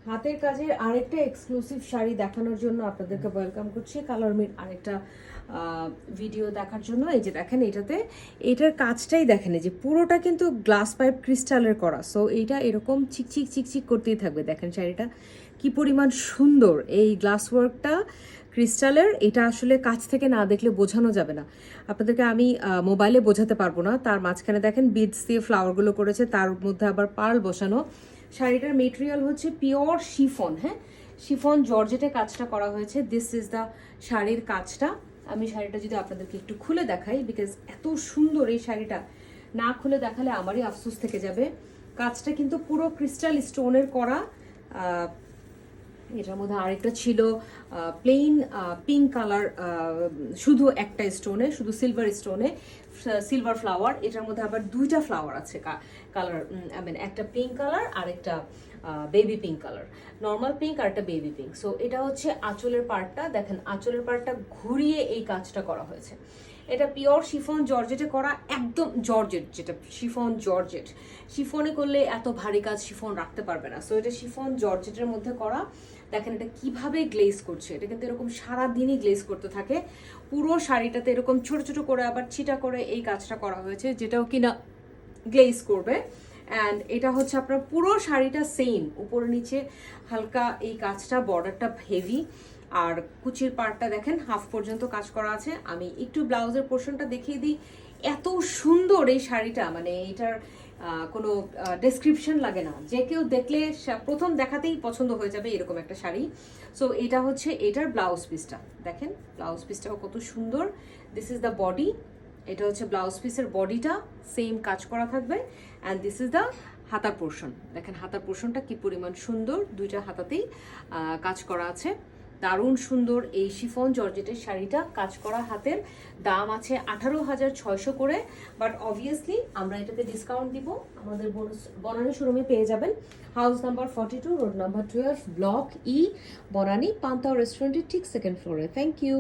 হাতের কাজের আরেকটা এক্সক্লুসিভ শাড়ি দেখানোর জন্য আপনাদেরকে ওয়েলকাম করছি কালার মিট আরেকটা ভিডিও দেখার জন্য। এই যে দেখেন এটার কাজটাই দেখেন, এই যে পুরোটা কিন্তু গ্লাস পাইপ ক্রিস্টালের করা। সো এইটা এরকম চিকচিক চিকচিক করতেই থাকবে। দেখেন শাড়িটা কি পরিমাণ সুন্দর, এই গ্লাস ওয়ার্কটা ক্রিস্টালের। এটা আসলে কাছ থেকে না দেখলে বোঝানো যাবে না, আপনাদেরকে আমি মোবাইলে বোঝাতে পারবো না। তার মাঝখানে দেখেন বিডস দিয়ে ফ্লাওয়ারগুলো করেছে, তার মধ্যে আবার পার্ল বসানো। শাড়িটার মেটেরিয়াল হচ্ছে পিওর শিফন, হ্যাঁ শিফন জর্জেটে কাজটা করা হয়েছে। দিস ইজ দ্য শাড়ির কাজটা। আমি শাড়িটা যদি আপনাদেরকে একটু খুলে দেখাই, বিকজ এত সুন্দর এই শাড়িটা, না খুলে দেখালে আমারই আফসোস থেকে যাবে। কাজটা কিন্তু পুরো ক্রিস্টাল স্টোনের করা। এটার মধ্যে আরেকটা ছিল প্লেন পিঙ্ক কালার, শুধু একটা স্টোনে, শুধু সিলভার স্টোনে সিলভার ফ্লাওয়ার। এটার মধ্যে আবার দুইটা ফ্লাওয়ার আছে কালার, আই মিন একটা পিঙ্ক কালার আর একটা baby pink colour, normal pink আর একটা বেবি পিঙ্ক। সো এটা হচ্ছে আঁচলের পার্টটা। দেখেন আঁচলের পার্টটা ঘুরিয়ে এই কাজটা করা হয়েছে। এটা পিওর শিফন জর্জেটে করা, একদম জর্জেট, যেটা শিফন জর্জেট। শিফনে করলে এত ভারী কাজ শিফন রাখতে পারবে না। সো এটা শিফন জর্জেটের মধ্যে করা। দেখেন এটা কিভাবে গ্লেজ করছে, এটা কিন্তু এরকম সারাদিনই গ্লেজ করতে থাকে। পুরো শাড়িটাতে এরকম ছোট ছোট করে আবার ছিটা করে এই কাজটা করা হয়েছে, যেটাও কিনা গ্লেজ করবে। অ্যান্ড এটা হচ্ছে আপনার পুরো শাড়িটা সেম, উপরে নিচে হালকা এই কাজটা, বর্ডারটা হেভি। আর কুচির পার্টটা দেখেন হাফ পর্যন্ত কাজ করা আছে। আমি একটু ব্লাউজের পোর্শনটা দেখিয়ে দিই। এত সুন্দর এই শাড়িটা, মানে এটার কোনো ডেসক্রিপশন লাগে না, যে কেউ দেখলে প্রথম দেখাতেই পছন্দ হয়ে যাবে এরকম একটা শাড়ি। সো এটা হচ্ছে এটার ব্লাউজ পিসটা, দেখেন ব্লাউজ পিসটাও কত সুন্দর। দিস ইজ দ্য বডি, এটা হচ্ছে ব্লাউজ পিসের বডিটা, সেম কাজ করা থাকবে। অ্যান্ড দিস ইজ দ্য হাতার পোর্শন। দেখেন হাতার পোর্শনটা কি পরিমাণ সুন্দর, দুইটা হাতাতেই কাজ করা আছে। দারুণ সুন্দর এই শিফন জর্জেটের শাড়িটা, কাজ করা হাতের। দাম আছে 18,600 করে, বাট অবভিয়াসলি আমরা এটাতে ডিসকাউন্ট দিব। আমাদের বনানী শোরুমে পেয়ে যাবেন, house number 42, road number 12, block E, Banani, Pantao রেস্টুরেন্টের ঠিক সেকেন্ড ফ্লোরে। Thank you.